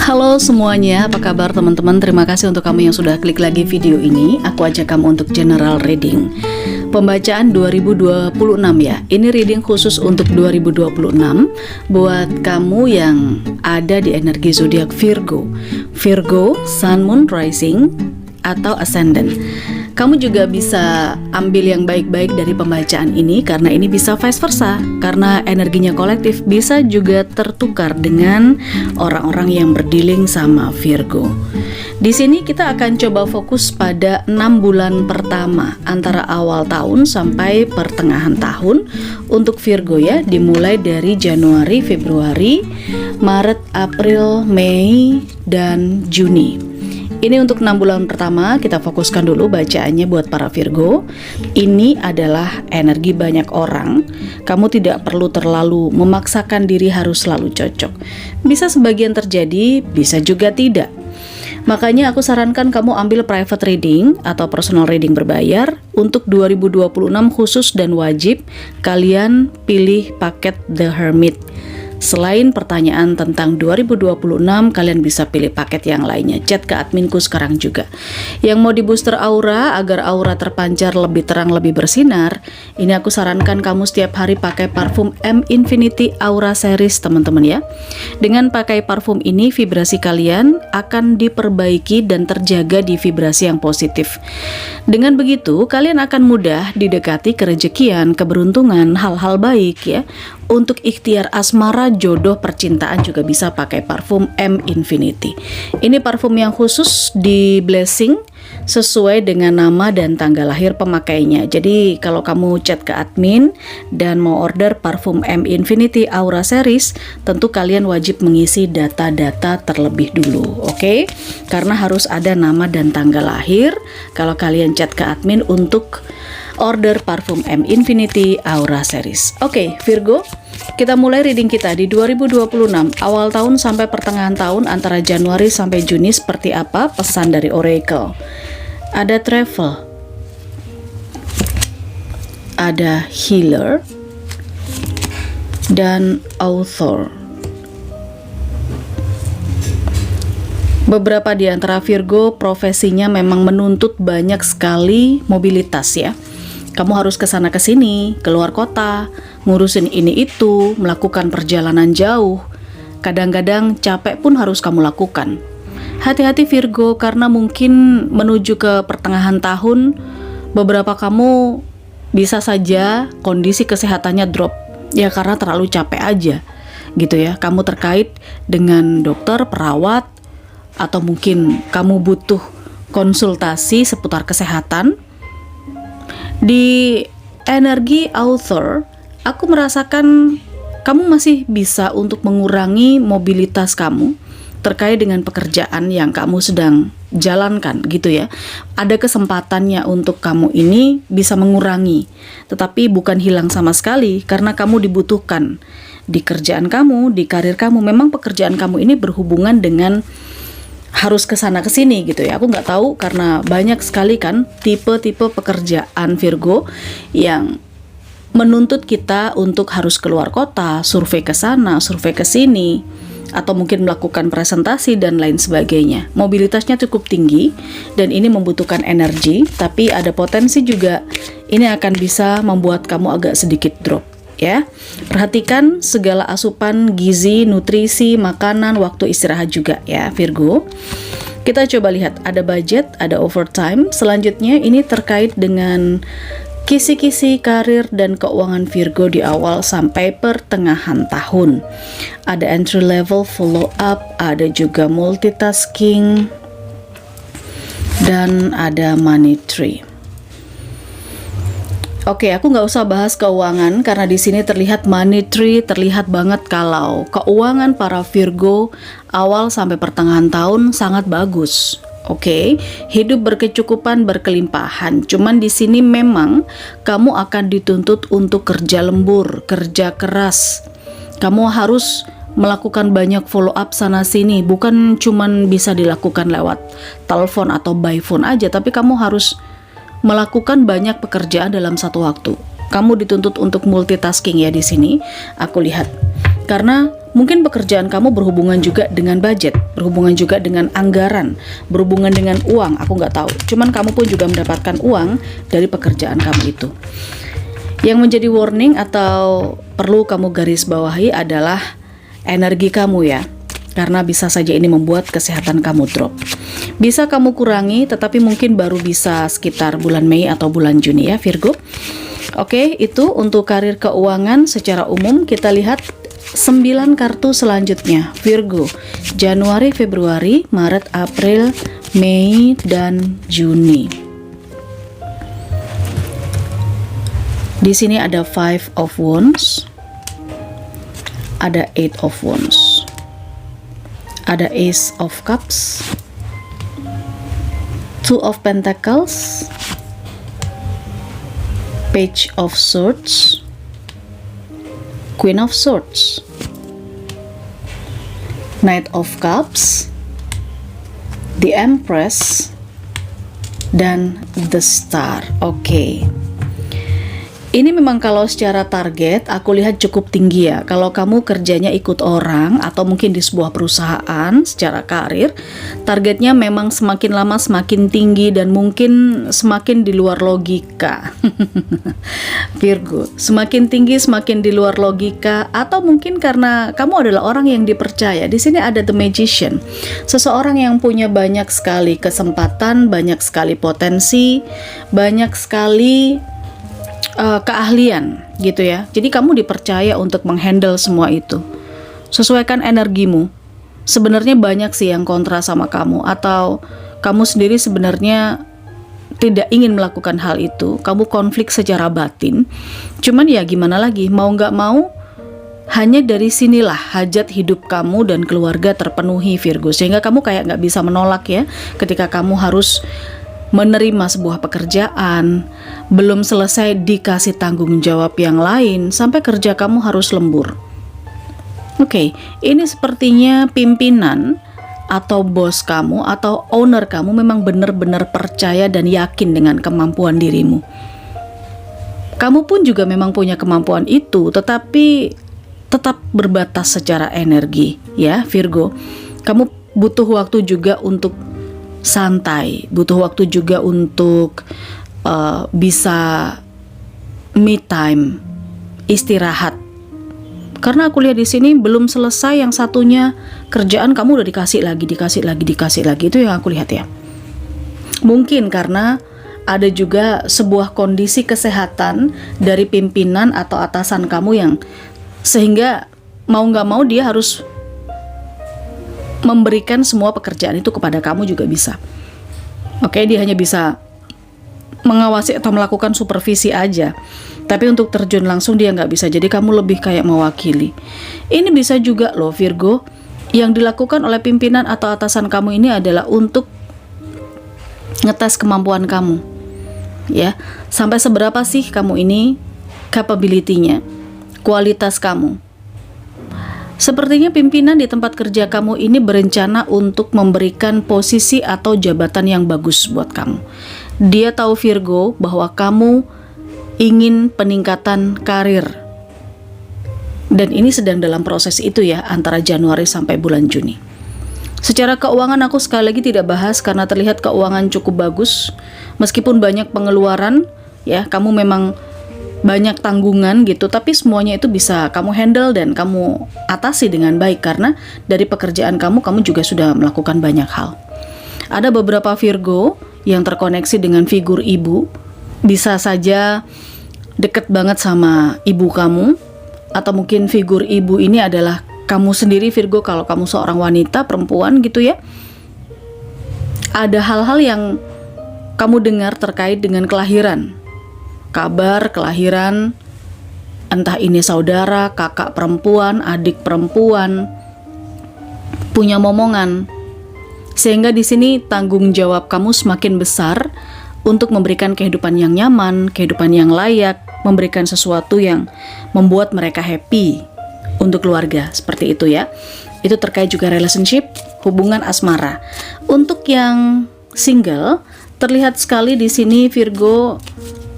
Halo semuanya, apa kabar teman-teman? Terima kasih untuk kamu yang sudah klik lagi video ini. Aku ajak kamu untuk general reading pembacaan 2026 ya. Ini reading khusus untuk 2026 buat kamu yang ada di energi zodiak Virgo. Virgo, Sun, Moon, Rising atau Ascendant. Kamu juga bisa ambil yang baik-baik dari pembacaan ini karena ini bisa vice versa. Karena energinya kolektif bisa juga tertukar dengan orang-orang yang berdealing sama Virgo. Di sini kita akan coba fokus pada 6 bulan pertama antara awal tahun sampai pertengahan tahun untuk Virgo ya, dimulai dari Januari, Februari, Maret, April, Mei, dan Juni. Ini untuk 6 bulan pertama, kita fokuskan dulu bacaannya buat para Virgo. Ini adalah energi banyak orang. Kamu tidak perlu terlalu memaksakan diri harus selalu cocok. Bisa sebagian terjadi, bisa juga tidak. Makanya aku sarankan kamu ambil private reading atau personal reading berbayar. Untuk 2026 khusus dan wajib, kalian pilih paket The Hermit. Selain pertanyaan tentang 2026, kalian bisa pilih paket yang lainnya. Chat ke adminku sekarang juga. Yang mau di booster aura agar aura terpancar lebih terang, lebih bersinar, ini aku sarankan kamu setiap hari pakai parfum M Infinity Aura Series teman-teman ya. Dengan pakai parfum ini, vibrasi kalian akan diperbaiki dan terjaga di vibrasi yang positif. Dengan begitu, kalian akan mudah didekati kerejekian, keberuntungan, hal-hal baik ya. Untuk ikhtiar asmara, jodoh, percintaan juga bisa pakai parfum M Infinity. Ini parfum yang khusus di blessing sesuai dengan nama dan tanggal lahir pemakainya. Jadi kalau kamu chat ke admin dan mau order parfum M Infinity Aura Series, tentu kalian wajib mengisi data-data terlebih dulu, oke? Karena harus ada nama dan tanggal lahir kalau kalian chat ke admin untuk order parfum M Infinity Aura Series. Oke, Virgo, kita mulai reading kita di 2026 awal tahun sampai pertengahan tahun antara Januari sampai Juni seperti apa pesan dari Oracle. Ada travel, ada healer, dan author. Beberapa di antara Virgo profesinya memang menuntut banyak sekali mobilitas ya. Kamu harus kesana kesini, keluar kota, ngurusin ini itu, melakukan perjalanan jauh. Kadang-kadang capek pun harus kamu lakukan. Hati-hati Virgo, karena mungkin menuju ke pertengahan tahun, beberapa kamu bisa saja kondisi kesehatannya drop. Ya karena terlalu capek aja gitu ya. Kamu terkait dengan dokter, perawat, atau mungkin kamu butuh konsultasi seputar kesehatan. Di energi author, aku merasakan kamu masih bisa untuk mengurangi mobilitas kamu terkait dengan pekerjaan yang kamu sedang jalankan gitu ya. Ada kesempatannya untuk kamu ini bisa mengurangi, tetapi bukan hilang sama sekali karena kamu dibutuhkan di kerjaan kamu, di karir kamu. Memang pekerjaan kamu ini berhubungan dengan harus kesana kesini gitu ya. Aku nggak tahu karena banyak sekali kan tipe-tipe pekerjaan Virgo yang menuntut kita untuk harus keluar kota, survei ke sana, survei ke sini, atau mungkin melakukan presentasi dan lain sebagainya. Mobilitasnya cukup tinggi dan ini membutuhkan energi, tapi ada potensi juga ini akan bisa membuat kamu agak sedikit drop. Ya, perhatikan segala asupan gizi, nutrisi, makanan, waktu istirahat juga ya Virgo. Kita coba lihat, ada budget, ada overtime. Selanjutnya ini terkait dengan kisi-kisi karir dan keuangan Virgo di awal sampai pertengahan tahun. Ada entry level, follow up, ada juga multitasking, dan ada money tree. Oke, aku nggak usah bahas keuangan karena di sini terlihat money tree, terlihat banget kalau keuangan para Virgo awal sampai pertengahan tahun sangat bagus. Oke, hidup berkecukupan, berkelimpahan. Cuman di sini memang kamu akan dituntut untuk kerja lembur, kerja keras. Kamu harus melakukan banyak follow up sana sini, bukan cuman bisa dilakukan lewat telepon atau by phone aja, tapi kamu harus melakukan banyak pekerjaan dalam satu waktu. Kamu dituntut untuk multitasking ya di sini. Aku lihat. Karena Mungkin pekerjaan kamu berhubungan juga dengan budget, berhubungan juga dengan anggaran, berhubungan dengan uang, aku nggak tahu. Cuman kamu pun juga mendapatkan uang dari pekerjaan kamu itu. Yang menjadi warning atau perlu kamu garis bawahi adalah energi kamu ya. Karena bisa saja ini membuat kesehatan kamu drop. Bisa kamu kurangi, tetapi mungkin baru bisa sekitar bulan Mei atau bulan Juni ya Virgo. Oke, itu untuk karir keuangan secara umum. Kita lihat 9 kartu selanjutnya Virgo. Januari, Februari, Maret, April, Mei, dan Juni. Di sini ada 5 of Wands, ada 8 of Wands, ada Ace of Cups, 2 of Pentacles, Page of Swords, Queen of Swords, Knight of Cups, the Empress, dan the Star. Oke. Ini memang kalau secara target aku lihat cukup tinggi ya. Kalau kamu kerjanya ikut orang atau mungkin di sebuah perusahaan secara karir, targetnya memang semakin lama semakin tinggi dan mungkin semakin di luar logika. Virgo, semakin tinggi semakin di luar logika, atau mungkin karena kamu adalah orang yang dipercaya. Di sini ada the Magician. Seseorang yang punya banyak sekali kesempatan, banyak sekali potensi, banyak sekali keahlian gitu ya. Jadi kamu dipercaya untuk menghandle semua itu. Sesuaikan energimu. Sebenarnya banyak sih yang kontra sama kamu, atau kamu sendiri sebenarnya tidak ingin melakukan hal itu. Kamu konflik secara batin. Cuman ya gimana lagi, mau nggak mau, hanya dari sinilah hajat hidup kamu dan keluarga terpenuhi Virgo. Sehingga kamu kayak nggak bisa menolak ya, ketika kamu harus menerima sebuah pekerjaan, belum selesai dikasih tanggung jawab yang lain, sampai kerja kamu harus lembur. Oke, ini sepertinya pimpinan atau bos kamu atau owner kamu memang benar-benar percaya dan yakin dengan kemampuan dirimu. Kamu pun juga memang punya kemampuan itu, tetapi tetap berbatas secara energi ya Virgo. Kamu butuh waktu juga untuk santai, butuh waktu juga untuk bisa me time, istirahat. Karena aku lihat di sini belum selesai yang satunya, kerjaan kamu udah dikasih lagi. Itu yang aku lihat ya. Mungkin karena ada juga sebuah kondisi kesehatan dari pimpinan atau atasan kamu yang sehingga mau nggak mau dia harus memberikan semua pekerjaan itu kepada kamu juga bisa. Oke, dia hanya bisa mengawasi atau melakukan supervisi aja. Tapi untuk terjun langsung dia nggak bisa. Jadi kamu lebih kayak mewakili. Ini bisa juga loh Virgo, yang dilakukan oleh pimpinan atau atasan kamu ini adalah untuk ngetes kemampuan kamu. Ya, sampai seberapa sih kamu ini capability-nya, kualitas kamu. Sepertinya pimpinan di tempat kerja kamu ini berencana untuk memberikan posisi atau jabatan yang bagus buat kamu. Dia tahu Virgo bahwa kamu ingin peningkatan karir. Dan ini sedang dalam proses itu ya, antara Januari sampai bulan Juni. Secara keuangan aku sekali lagi tidak bahas karena terlihat keuangan cukup bagus. Meskipun banyak pengeluaran ya, kamu memang banyak tanggungan gitu, tapi semuanya itu bisa kamu handle dan kamu atasi dengan baik karena dari pekerjaan kamu juga sudah melakukan banyak hal. Ada beberapa Virgo yang terkoneksi dengan figur ibu, bisa saja deket banget sama ibu kamu, atau mungkin figur ibu ini adalah kamu sendiri Virgo kalau kamu seorang wanita, perempuan gitu ya. Ada hal-hal yang kamu dengar terkait dengan kelahiran, kabar kelahiran, entah ini saudara, kakak perempuan, adik perempuan, punya momongan. Sehingga di sini tanggung jawab kamu semakin besar untuk memberikan kehidupan yang nyaman, kehidupan yang layak, memberikan sesuatu yang membuat mereka happy untuk keluarga, seperti itu ya. Itu terkait juga relationship, hubungan asmara. Untuk yang single, terlihat sekali di sini Virgo,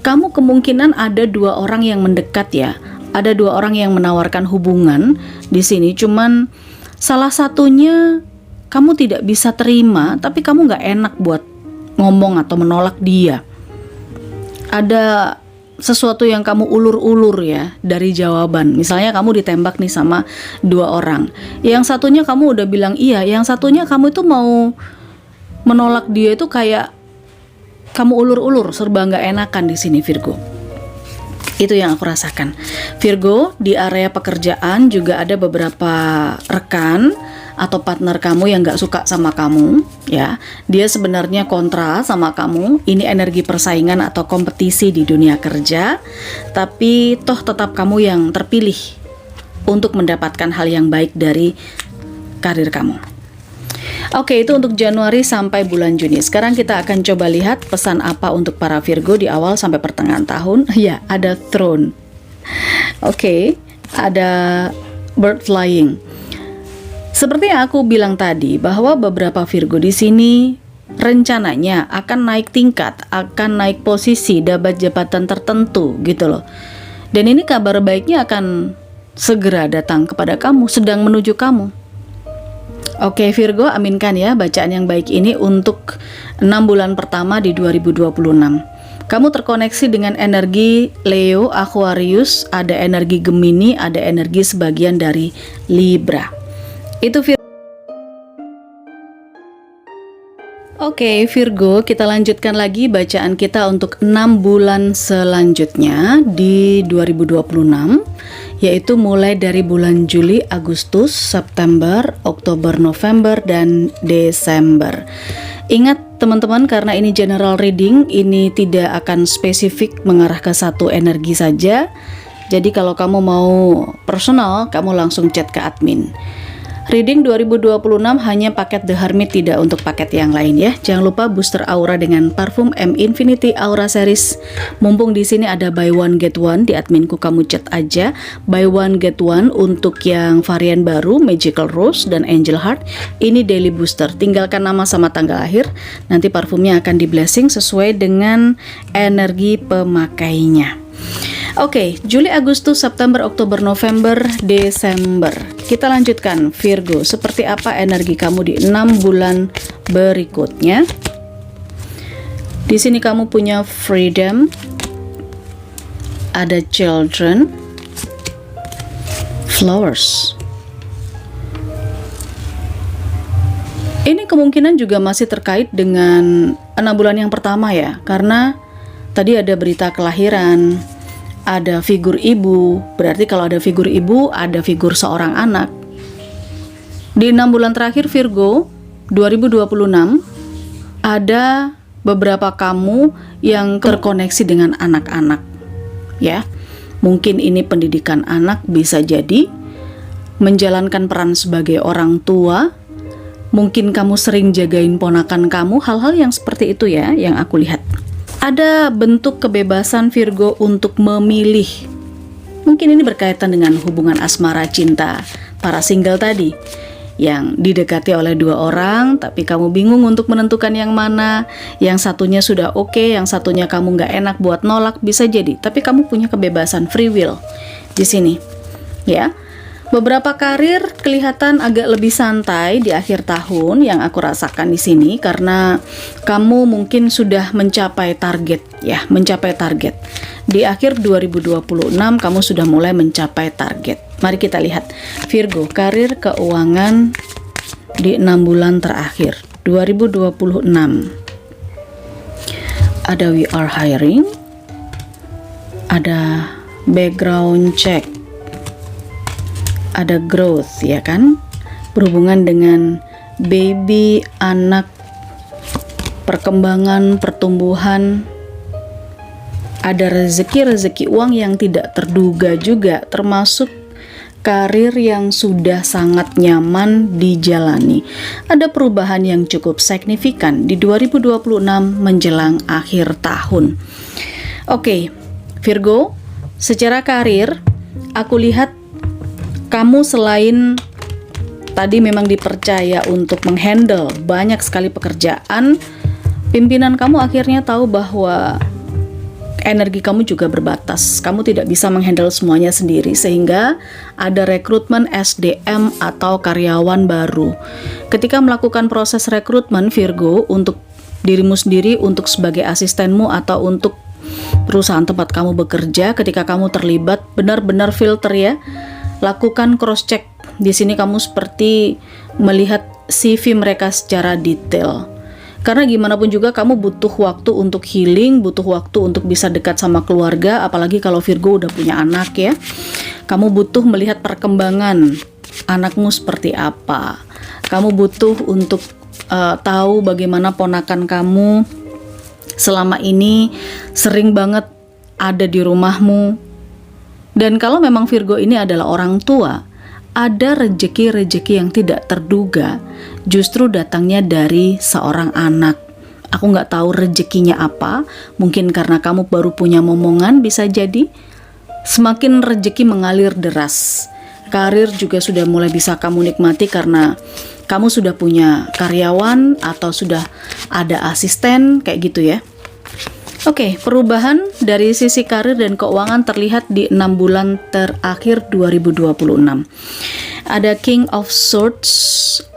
kamu kemungkinan ada 2 orang yang mendekat ya. Ada dua orang yang menawarkan hubungan di sini, cuman salah satunya kamu tidak bisa terima, tapi kamu nggak enak buat ngomong atau menolak dia. Ada sesuatu yang kamu ulur-ulur ya dari jawaban. Misalnya kamu ditembak nih sama dua orang. Yang satunya kamu udah bilang iya, yang satunya kamu itu mau menolak dia itu kayak kamu ulur-ulur, serba nggak enakan di sini Virgo. Itu yang aku rasakan. Virgo, di area pekerjaan juga ada beberapa rekan atau partner kamu yang gak suka sama kamu ya. Dia sebenarnya kontra sama kamu. Ini energi persaingan atau kompetisi di dunia kerja, tapi toh tetap kamu yang terpilih untuk mendapatkan hal yang baik dari karir kamu. Oke, itu untuk Januari sampai bulan Juni. Sekarang kita akan coba lihat pesan apa untuk para Virgo di awal sampai pertengahan tahun. Ya, ada Throne. Oke, ada Bird Flying. Seperti yang aku bilang tadi, bahwa beberapa Virgo di sini rencananya akan naik tingkat, akan naik posisi, dapat jabatan tertentu gitu loh. Dan ini kabar baiknya akan segera datang kepada kamu, sedang menuju kamu. Oke Virgo, aminkan ya bacaan yang baik ini untuk 6 bulan pertama di 2026. Kamu terkoneksi dengan energi Leo, Aquarius, ada energi Gemini, ada energi sebagian dari Libra. Itu Virgo. Oke Virgo, kita lanjutkan lagi bacaan kita untuk 6 bulan selanjutnya di 2026, yaitu mulai dari bulan Juli, Agustus, September, Oktober, November, dan Desember. Ingat teman-teman, karena ini general reading, ini tidak akan spesifik mengarah ke satu energi saja. Jadi kalau kamu mau personal, kamu langsung chat ke admin. Reading 2026 hanya paket The Hermit, tidak untuk paket yang lain ya. Jangan lupa booster aura dengan parfum M Infinity Aura Series. Mumpung di sini ada buy one get one, di adminku kamu chat aja buy one get one untuk yang varian baru Magical Rose dan Angel Heart. Ini daily booster. Tinggalkan nama sama tanggal lahir. Nanti parfumnya akan di blessing sesuai dengan energi pemakainya. Oke, Juli, Agustus, September, Oktober, November, Desember. Kita lanjutkan Virgo, seperti apa energi kamu di 6 bulan berikutnya. Di sini kamu punya freedom, ada children, flowers. Ini kemungkinan juga masih terkait dengan 6 bulan yang pertama ya, karena tadi ada berita kelahiran, ada figur ibu. Berarti kalau ada figur ibu, ada figur seorang anak. Di 6 bulan terakhir Virgo 2026, ada beberapa kamu yang terkoneksi dengan anak-anak ya. Mungkin ini pendidikan anak, bisa jadi menjalankan peran sebagai orang tua. Mungkin kamu sering jagain ponakan kamu, hal-hal yang seperti itu ya yang aku lihat. Ada bentuk kebebasan Virgo untuk memilih. Mungkin ini berkaitan dengan hubungan asmara cinta para single tadi, yang didekati oleh dua orang, tapi kamu bingung untuk menentukan yang mana. Yang satunya sudah oke, yang satunya kamu nggak enak buat nolak, bisa jadi. Tapi kamu punya kebebasan free will di sini, ya. Beberapa karir kelihatan agak lebih santai di akhir tahun yang aku rasakan di sini, karena kamu mungkin sudah mencapai target ya, mencapai target. Di akhir 2026 kamu sudah mulai mencapai target. Mari kita lihat Virgo, karir keuangan di 6 bulan terakhir 2026. Ada we are hiring, ada background check, ada growth ya kan, berhubungan dengan baby, anak, perkembangan, pertumbuhan. Ada rezeki uang yang tidak terduga juga, termasuk karir yang sudah sangat nyaman dijalani. Ada perubahan yang cukup signifikan di 2026 menjelang akhir tahun. Oke, Virgo, secara karir aku lihat kamu selain tadi memang dipercaya untuk menghandle banyak sekali pekerjaan, pimpinan kamu akhirnya tahu bahwa energi kamu juga berbatas. Kamu tidak bisa menghandle semuanya sendiri, sehingga ada rekrutmen SDM atau karyawan baru. Ketika melakukan proses rekrutmen Virgo untuk dirimu sendiri, untuk sebagai asistenmu atau untuk perusahaan tempat kamu bekerja, ketika kamu terlibat, benar-benar filter ya. Lakukan cross check. Di sini kamu seperti melihat CV mereka secara detail. Karena gimana pun juga kamu butuh waktu untuk healing, butuh waktu untuk bisa dekat sama keluarga, apalagi kalau Virgo udah punya anak ya. Kamu butuh melihat perkembangan anakmu seperti apa. Kamu butuh untuk tahu bagaimana ponakan kamu selama ini sering banget ada di rumahmu. Dan kalau memang Virgo ini adalah orang tua, ada rejeki-rejeki yang tidak terduga justru datangnya dari seorang anak. Aku nggak tahu rejekinya apa, mungkin karena kamu baru punya momongan, bisa jadi. Semakin rejeki mengalir deras. Karir juga sudah mulai bisa kamu nikmati karena kamu sudah punya karyawan atau sudah ada asisten, kayak gitu ya. Oke, perubahan dari sisi karir dan keuangan terlihat di 6 bulan terakhir 2026. Ada King of Swords,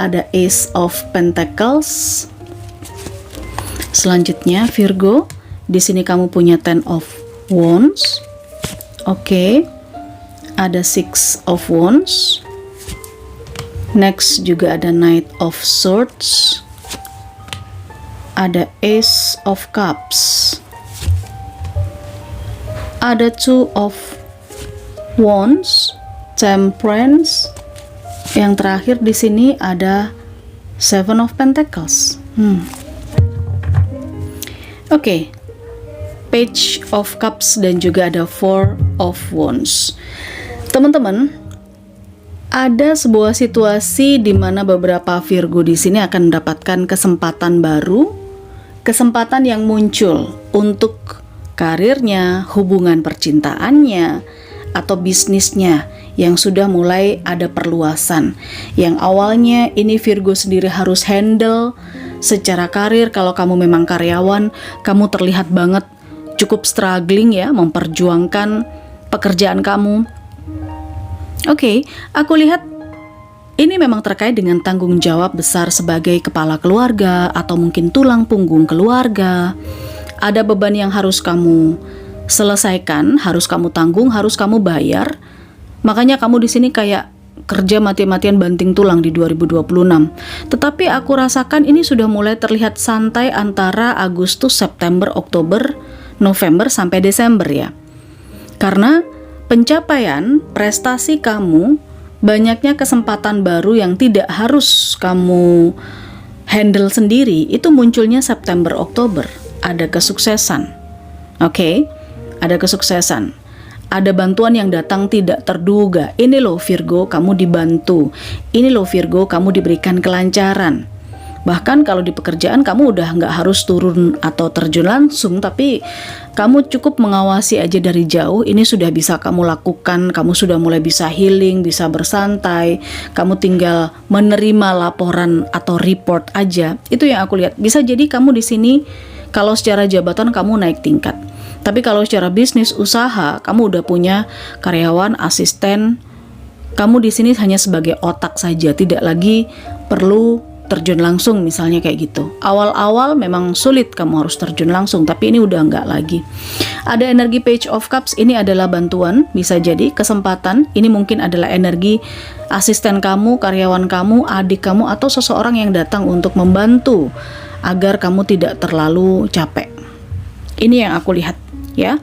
ada Ace of Pentacles. Selanjutnya Virgo, di sini kamu punya Ten of Wands. Oke. Ada Six of Wands. Next juga ada Knight of Swords. Ada Ace of Cups. Ada Two of Wands, Temperance. Yang terakhir di sini ada Seven of Pentacles. Oke. Page of Cups dan juga ada Four of Wands. Teman-teman, ada sebuah situasi di mana beberapa Virgo di sini akan mendapatkan kesempatan baru, kesempatan yang muncul untuk karirnya, hubungan percintaannya, atau bisnisnya yang sudah mulai ada perluasan. Yang awalnya ini Virgo sendiri harus handle secara karir. Kalau kamu memang karyawan, kamu terlihat banget cukup struggling ya, memperjuangkan pekerjaan kamu. Oke, aku lihat ini memang terkait dengan tanggung jawab besar sebagai kepala keluarga atau mungkin tulang punggung keluarga. Ada beban yang harus kamu selesaikan, harus kamu tanggung, harus kamu bayar. Makanya kamu di sini kayak kerja mati-matian banting tulang di 2026. Tetapi aku rasakan ini sudah mulai terlihat santai antara Agustus, September, Oktober, November sampai Desember ya. Karena pencapaian prestasi kamu, banyaknya kesempatan baru yang tidak harus kamu handle sendiri, itu munculnya September, Oktober. Ada kesuksesan. Oke, ada kesuksesan. Ada bantuan yang datang tidak terduga. Ini loh Virgo, kamu dibantu. Ini loh Virgo, kamu diberikan kelancaran. Bahkan kalau di pekerjaan kamu udah nggak harus turun atau terjun langsung, tapi kamu cukup mengawasi aja dari jauh. Ini sudah bisa kamu lakukan. Kamu sudah mulai bisa healing, bisa bersantai. Kamu tinggal menerima laporan atau report aja. Itu yang aku lihat. Bisa jadi kamu di sini kalau secara jabatan kamu naik tingkat. Tapi kalau secara bisnis usaha, kamu udah punya karyawan, asisten. Kamu di sini hanya sebagai otak saja, tidak lagi perlu terjun langsung misalnya kayak gitu. Awal-awal memang sulit kamu harus terjun langsung, tapi ini udah enggak lagi. Ada energi Page of Cups, ini adalah bantuan, bisa jadi kesempatan. Ini mungkin adalah energi asisten kamu, karyawan kamu, adik kamu, atau seseorang yang datang untuk membantu agar kamu tidak terlalu capek. Ini yang aku lihat ya.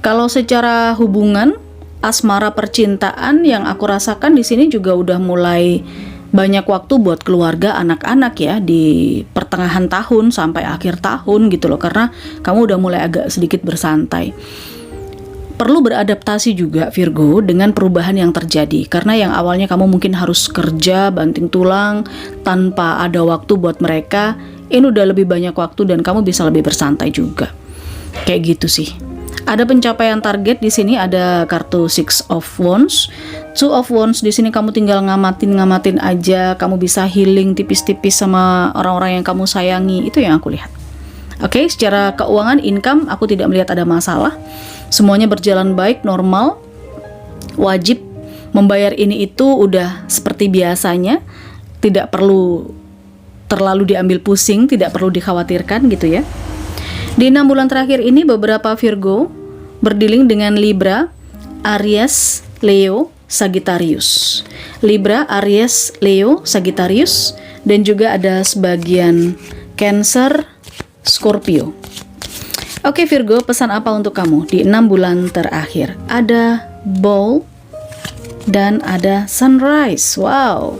Kalau secara hubungan, asmara percintaan yang aku rasakan di sini juga udah mulai banyak waktu buat keluarga, anak-anak ya, di pertengahan tahun sampai akhir tahun gitu loh, karena kamu udah mulai agak sedikit bersantai. Perlu beradaptasi juga Virgo dengan perubahan yang terjadi, karena yang awalnya kamu mungkin harus kerja banting tulang tanpa ada waktu buat mereka, ini udah lebih banyak waktu dan kamu bisa lebih bersantai juga. Kayak gitu sih. Ada pencapaian target di sini, ada kartu Six of Wands, Two of Wands. Di sini kamu tinggal ngamatin aja, kamu bisa healing tipis-tipis sama orang-orang yang kamu sayangi. Itu yang aku lihat. Oke, secara keuangan, income, aku tidak melihat ada masalah. Semuanya berjalan baik, normal. Wajib membayar ini itu udah seperti biasanya, tidak perlu terlalu diambil pusing, tidak perlu dikhawatirkan gitu ya. Di 6 bulan terakhir ini beberapa Virgo berdealing dengan Libra, Aries, Leo, Sagittarius. Libra, Aries, Leo, Sagittarius, dan juga ada sebagian Cancer, Scorpio. Oke Virgo, pesan apa untuk kamu di 6 bulan terakhir? Ada Ball dan ada Sunrise. Wow.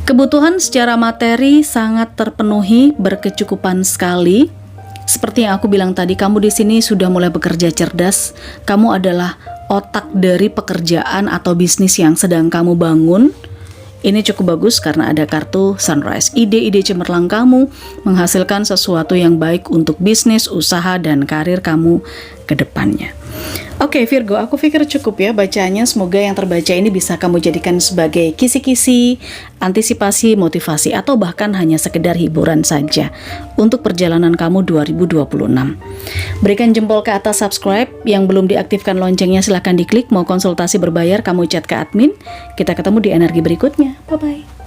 Kebutuhan secara materi sangat terpenuhi, berkecukupan sekali. Seperti yang aku bilang tadi, kamu di sini sudah mulai bekerja cerdas. Kamu adalah otak dari pekerjaan atau bisnis yang sedang kamu bangun. Ini cukup bagus karena ada kartu Sunrise. Ide-ide cemerlang kamu menghasilkan sesuatu yang baik untuk bisnis, usaha, dan karir kamu ke depannya. Oke Virgo, aku pikir cukup ya bacaannya. Semoga yang terbaca ini bisa kamu jadikan sebagai kisi-kisi, antisipasi, motivasi, atau bahkan hanya sekedar hiburan saja untuk perjalanan kamu 2026. Berikan jempol ke atas subscribe. Yang belum diaktifkan loncengnya silahkan diklik. Mau konsultasi berbayar, kamu chat ke admin. Kita ketemu di energi berikutnya. Bye-bye.